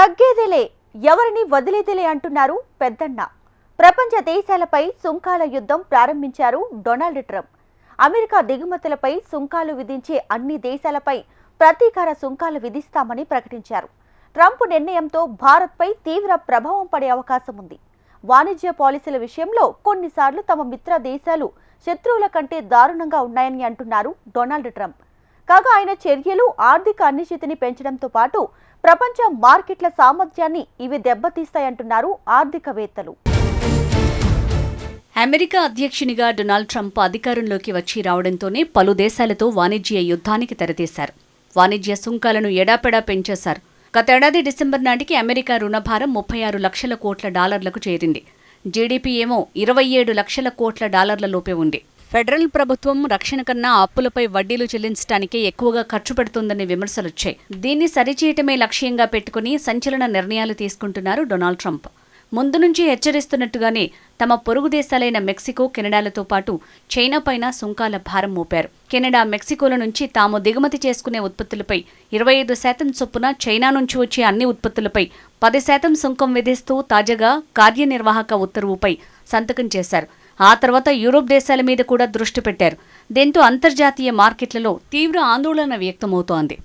తగ్గేదేలే, ఎవరిని వదిలేదేలే అంటున్నారు పెద్దన్న. ప్రపంచ దేశాలపై సుంకాల యుద్ధం ప్రారంభించారు డొనాల్డ్ ట్రంప్. అమెరికా దిగుమతులపై సుంకాలు విధించే అన్ని దేశాలపై ప్రతీకార సుంకాలు విధిస్తామని ప్రకటించారు. ట్రంప్ నిర్ణయంతో భారత్పై తీవ్ర ప్రభావం పడే అవకాశం ఉంది. వాణిజ్య పాలసీల విషయంలో కొన్నిసార్లు తమ మిత్ర దేశాలు శత్రువుల కంటే దారుణంగా ఉన్నాయని అంటున్నారు డొనాల్డ్ ట్రంప్. కాగా ఆయన చర్యలు ఆర్థిక అనిశ్చితిని పెంచడంతో పాటు ప్రపంచ మార్కెట్ల సామర్థ్యాన్ని ఇవి దెబ్బతీస్తాయంటున్నారు ఆర్థికవేత్తలు. అమెరికా అధ్యక్షునిగా డొనాల్డ్ ట్రంప్ అధికారంలోకి వచ్చి రావడంతోనే పలు దేశాలతో వాణిజ్య యుద్ధానికి తెరతీశారు. వాణిజ్య సుంకాలను ఎడాపెడా పెంచేశారు. గతేడాది డిసెంబర్ నాటికి అమెరికా రుణభారం 36 లక్షల కోట్ల డాలర్లకు చేరింది. జీడీపీ ఏమో 27 లక్షల కోట్ల డాలర్ల లోపే ఉంది. ఫెడరల్ ప్రభుత్వం రక్షణ కన్నా అప్పులపై వడ్డీలు చెల్లించడానికే ఎక్కువగా ఖర్చు పెడుతోందనే విమర్శలొచ్చాయి. దీన్ని సరిచేయటమే లక్ష్యంగా పెట్టుకుని సంచలన నిర్ణయాలు తీసుకుంటున్నారు డొనాల్డ్ ట్రంప్. ముందు నుంచి హెచ్చరిస్తున్నట్టుగానే తమ పొరుగు దేశాలైన మెక్సికో, కెనడాలతో పాటు చైనాపైన సుంకాల భారం మోపారు. కెనడా, మెక్సికోల నుంచి తాము దిగుమతి చేసుకునే ఉత్పత్తులపై 25% చొప్పున, చైనా నుంచి వచ్చే అన్ని ఉత్పత్తులపై 10% సుంకం విధిస్తూ తాజాగా కార్యనిర్వాహక ఉత్తర్వుపై సంతకం చేశారు. ఆ తర్వాత యూరోప్ దేశాల మీద కూడా దృష్టి పెట్టారు. దీంతో అంతర్జాతీయ మార్కెట్లలో తీవ్ర ఆందోళన వ్యక్తమవుతోంది.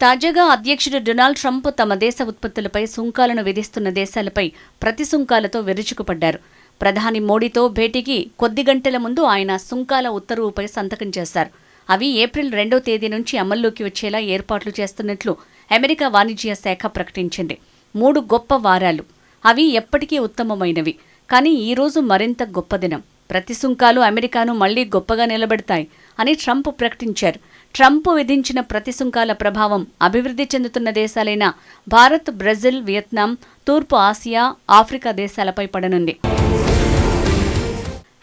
తాజాగా అధ్యక్షుడు డొనాల్డ్ ట్రంప్ తమ దేశ ఉత్పత్తులపై సుంకాలను విధిస్తున్న దేశాలపై ప్రతి సుంకాలతో విరుచుకుపడ్డారు. ప్రధాని మోడీతో భేటీకి కొద్ది గంటల ముందు ఆయన సుంకాల ఉత్తర్వుపై సంతకం చేశారు. అవి ఏప్రిల్ 2వ తేదీ నుంచి అమల్లోకి వచ్చేలా ఏర్పాట్లు చేస్తున్నట్లు అమెరికా వాణిజ్య శాఖ ప్రకటించింది. 3 గొప్ప వారాలు. అవి ఎప్పటికీ ఉత్తమమైనవి. కానీ ఈరోజు మరింత గొప్ప దినం. ప్రతి సుంకాలు అమెరికాను మళ్లీ గొప్పగా నిలబెడతాయి అని ట్రంప్ ప్రకటించారు. ట్రంప్ విధించిన ప్రతి సుంకాల ప్రభావం అభివృద్ధి చెందుతున్న దేశాలైన భారత్, బ్రెజిల్, వియత్నాం, తూర్పు ఆసియా, ఆఫ్రికా దేశాలపై పడనుంది.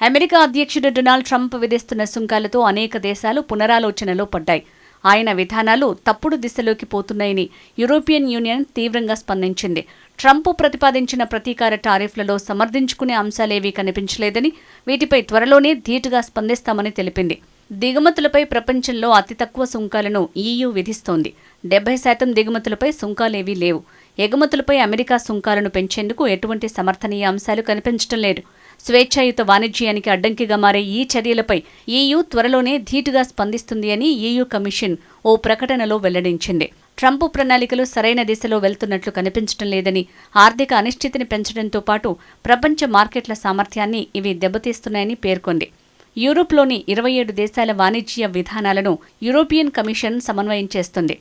అమెరికా అధ్యక్షుడు డొనాల్డ్ ట్రంప్ విధిస్తున్న సుంకాలతో అనేక దేశాలు పునరాలోచనలో పడ్డాయి. ఆయన విధానాలు తప్పుడు దిశలోకి పోతున్నాయని యూరోపియన్ యూనియన్ తీవ్రంగా స్పందించింది. ట్రంప్ ప్రతిపాదించిన ప్రతీకార టారిఫ్లలో సమర్థించుకునే అంశాలేవీ కనిపించలేదని, వీటిపై త్వరలోనే ధీటుగా స్పందిస్తామని తెలిపింది. దిగుమతులపై ప్రపంచంలో అతి తక్కువ సుంకాలను ఈయూ విధిస్తోంది. 70% దిగుమతులపై సుంకాలేవీ లేవు. ఎగుమతులపై అమెరికా సుంకాలను పెంచేందుకు ఎటువంటి సమర్థనీయ అంశాలు కనిపించడం లేదు. స్వేచ్ఛాయుత వాణిజ్యానికి అడ్డంకిగా మారే ఈ చర్యలపై ఈయూ త్వరలోనే ధీటుగా స్పందిస్తుంది అని ఈయూ కమిషన్ ఓ ప్రకటనలో వెల్లడించింది. ట్రంప్ ప్రణాళికలు సరైన దిశలో వెళ్తున్నట్లు కనిపించడం లేదని, ఆర్థిక అనిశ్చితిని పెంచడంతో పాటు ప్రపంచ మార్కెట్ల సామర్థ్యాన్ని ఇవి దెబ్బతీస్తున్నాయని పేర్కొంది. యూరోప్లోని 27 దేశాల వాణిజ్య విధానాలను యూరోపియన్ కమిషన్ సమన్వయం చేస్తుంది.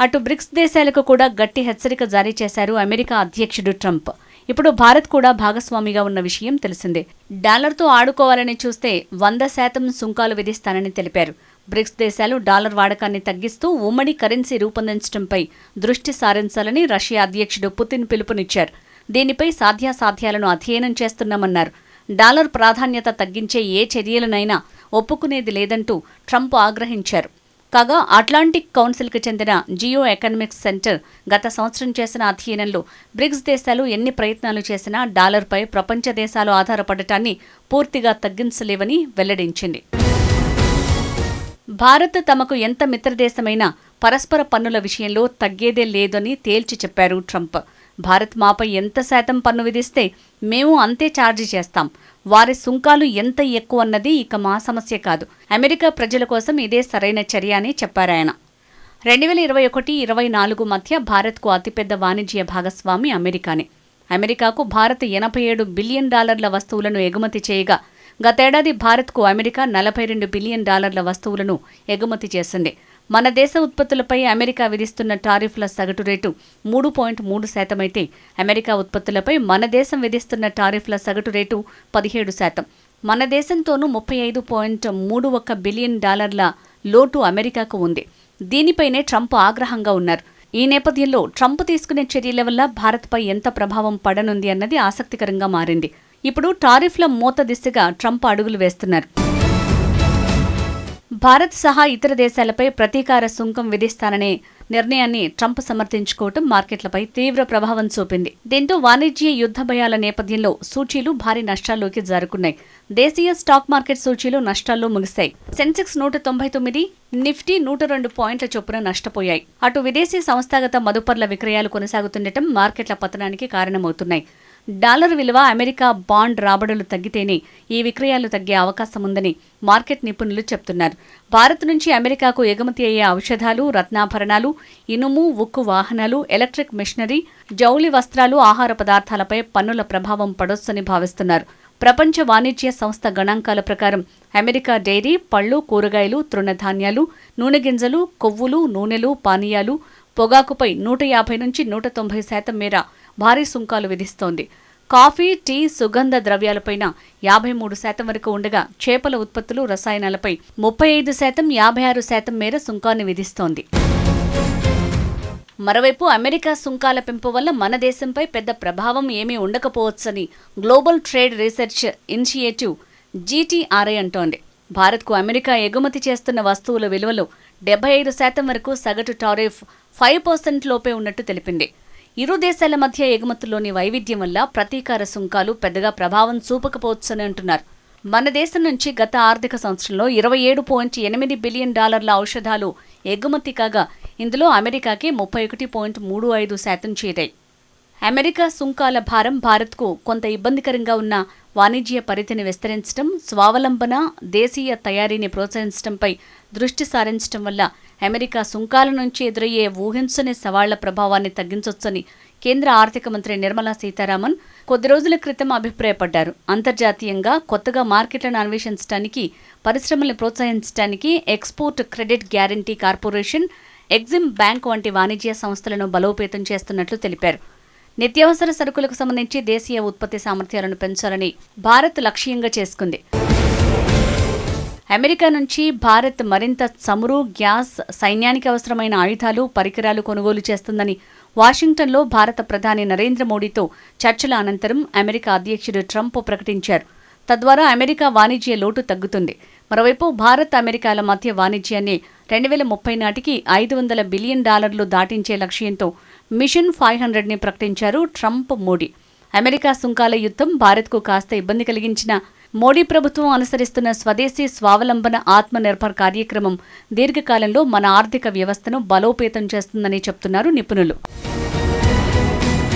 అటు బ్రిక్స్ దేశాలకు కూడా గట్టి హెచ్చరిక జారీ చేశారు అమెరికా అధ్యక్షుడు ట్రంప్. ఇప్పుడు భారత్ కూడా భాగస్వామిగా ఉన్న విషయం తెలిసిందే. డాలర్తో ఆడుకోవాలని చూస్తే 100% సుంకాలు విధిస్తానని తెలిపారు. బ్రిక్స్ దేశాలు డాలర్ వాడకాన్ని తగ్గిస్తూ ఉమ్మడి కరెన్సీ రూపొందించడంపై దృష్టి సారించాలని రష్యా అధ్యక్షుడు పుతిన్ పిలుపునిచ్చారు. దీనిపై సాధ్యాసాధ్యాలను అధ్యయనం చేస్తున్నామన్నారు. డాలర్ ప్రాధాన్యత తగ్గించే ఏ చర్యలనైనా ఒప్పుకునేది లేదంటూ ట్రంప్ ఆగ్రహించారు. కాగా అట్లాంటిక్ కౌన్సిల్కు చెందిన జియో ఎకనామిక్స్ సెంటర్ గత సంవత్సరం చేసిన అధ్యయనంలో బ్రిక్స్ దేశాలు ఎన్ని ప్రయత్నాలు చేసినా డాలర్పై ప్రపంచ దేశాలు ఆధారపడటాన్ని పూర్తిగా తగ్గించలేవని వెల్లడించింది. భారత్ తమకు ఎంత మిత్రదేశమైనా పరస్పర పన్నుల విషయంలో తగ్గేదే లేదని తేల్చి చెప్పారు ట్రంప్. భారత్ మాపై ఎంత శాతం పన్ను విధిస్తే మేము అంతే ఛార్జీ చేస్తాం. వారి సుంకాలు ఎంత ఎక్కువ అన్నది ఇక మా సమస్య కాదు. అమెరికా ప్రజల కోసం ఇదే సరైన చర్య అని చెప్పారాయన. 2021-24 మధ్య భారత్కు అతిపెద్ద వాణిజ్య భాగస్వామి అమెరికానే. అమెరికాకు భారత్ $87 బిలియన్ వస్తువులను ఎగుమతి చేయగా, గతేడాది భారత్కు అమెరికా $42 బిలియన్ వస్తువులను ఎగుమతి చేసింది. మన దేశ ఉత్పత్తులపై అమెరికా విధిస్తున్న టారిఫ్ల సగటు రేటు 3.3% అయితే, అమెరికా ఉత్పత్తులపై మన దేశం విధిస్తున్న టారిఫ్ల సగటు రేటు 17%. మన దేశంతోనూ $35.31 బిలియన్ లోటు అమెరికాకు ఉంది. దీనిపైనే ట్రంప్ ఆగ్రహంగా ఉన్నారు. ఈ నేపథ్యంలో ట్రంప్ తీసుకునే చర్యల వల్ల భారత్పై ఎంత ప్రభావం పడనుంది అన్నది ఆసక్తికరంగా మారింది. ఇప్పుడు టారిఫ్ల మూత దిశగా ట్రంప్ అడుగులు వేస్తున్నారు. భారత్ సహా ఇతర దేశాలపై ప్రతీకార సుంకం విధిస్తాననే నిర్ణయాన్ని ట్రంప్ సమర్థించుకోవటం మార్కెట్లపై తీవ్ర ప్రభావం చూపింది. దీంతో వాణిజ్య యుద్ధ భయాల నేపథ్యంలో సూచీలు భారీ నష్టాల్లోకి జారుకున్నాయి. దేశీయ స్టాక్ మార్కెట్ సూచీలు నష్టాల్లో ముగిశాయి. సెన్సెక్స్ 199, నిఫ్టీ 102 పాయింట్ల చొప్పున నష్టపోయాయి. అటు విదేశీ సంస్థాగత మదుపర్ల విక్రయాలు కొనసాగుతుండటం మార్కెట్ల పతనానికి కారణమవుతున్నాయి. డాలర్ విలువ, అమెరికా బాండ్ రాబడులు తగ్గితేనే ఈ విక్రయాలు తగ్గే అవకాశం ఉందని మార్కెట్ నిపుణులు చెబుతున్నారు. భారత్ నుంచి అమెరికాకు ఎగుమతి అయ్యే ఔషధాలు, రత్నాభరణాలు, ఇనుము, ఉక్కు వాహనాలు, ఎలక్ట్రిక్ మిషనరీ, జౌళి వస్త్రాలు, ఆహార పదార్థాలపై పన్నుల ప్రభావం పడొచ్చని భావిస్తున్నారు. ప్రపంచ వాణిజ్య సంస్థ గణాంకాల ప్రకారం అమెరికా డైరీ, పళ్లు, కూరగాయలు, తృణధాన్యాలు, నూనె గింజలు, కొవ్వులు, నూనెలు, పానీయాలు, పొగాకుపై 150 నుంచి 190% మేర భారీ సుంకాలు విధిస్తోంది. కాఫీ, టీ, సుగంధ ద్రవ్యాలపైన 53% వరకు ఉండగా చేపల ఉత్పత్తులు, రసాయనాలపై 35%, 56% మేర సుంకాన్ని విధిస్తోంది. మరోవైపు అమెరికా సుంకాల పెంపు వల్ల మన దేశంపై పెద్ద ప్రభావం ఏమీ ఉండకపోవచ్చని global trade research initiative GTRI అంటోంది. భారత్కు అమెరికా ఎగుమతి చేస్తున్న వస్తువుల విలువలో 75% వరకు సగటు టారిఫ్ 5% లోపే ఉన్నట్టు తెలిపింది. ఇరు దేశాల మధ్య ఎగుమతుల్లోని వైవిధ్యం వల్ల ప్రతీకార సుంకాలు పెద్దగా ప్రభావం చూపకపోవచ్చని అంటున్నారు. మన దేశం నుంచి గత ఆర్థిక సంవత్సరంలో $27.8 బిలియన్ ఔషధాలు ఎగుమతి కాగా ఇందులో అమెరికాకి 31.35% చేరాయి. అమెరికా సుంకాల భారం భారత్కు కొంత ఇబ్బందికరంగా ఉన్న వాణిజ్య పరిధిని విస్తరించడం, స్వావలంబన, దేశీయ తయారీని ప్రోత్సహించడంపై దృష్టి సారించడం వల్ల అమెరికా సుంకాల నుంచి ఎదురయ్యే ఊహించని సవాళ్ల ప్రభావాన్ని తగ్గించొచ్చని కేంద్ర ఆర్థిక మంత్రి నిర్మలా సీతారామన్ కొద్ది రోజుల క్రితం అభిప్రాయపడ్డారు. అంతర్జాతీయంగా కొత్తగా మార్కెట్లను అన్వేషించడానికి, పరిశ్రమల్ని ప్రోత్సహించడానికి Export Credit Guarantee Corporation, EXIM Bank వంటి వాణిజ్య సంస్థలను బలోపేతం చేస్తున్నట్లు తెలిపారు. నిత్యావసర సరుకులకు సంబంధించి దేశీయ ఉత్పత్తి సామర్థ్యాలను పెంచాలని భారత్ లక్ష్యంగా చేసుకుంది. అమెరికా నుంచి భారత్ మరింత చమురు, గ్యాస్, సైన్యానికి అవసరమైన ఆయుధాలు, పరికరాలు కొనుగోలు చేస్తుందని వాషింగ్టన్లో భారత ప్రధాని నరేంద్ర మోడీతో చర్చల అనంతరం అమెరికా అధ్యక్షుడు ట్రంప్ ప్రకటించారు. తద్వారా అమెరికా వాణిజ్య లోటు తగ్గుతుంది. మరోవైపు భారత్, అమెరికాల మధ్య వాణిజ్యాన్ని 2030 నాటికి $500 బిలియన్ దాటించే లక్ష్యంతో మిషన్ 500ని ప్రకటించారు ట్రంప్, మోడీ. అమెరికా సుంకాల యుద్ధం భారత్కు కాస్త ఇబ్బంది కలిగించిన మోడీ ప్రభుత్వం అనుసరిస్తున్న స్వదేశీ స్వావలంబన ఆత్మ నిర్భర్ కార్యక్రమం దీర్ఘకాలంలో మన ఆర్థిక వ్యవస్థను బలోపేతం చేస్తుందని చెప్తున్నారు నిపుణులు.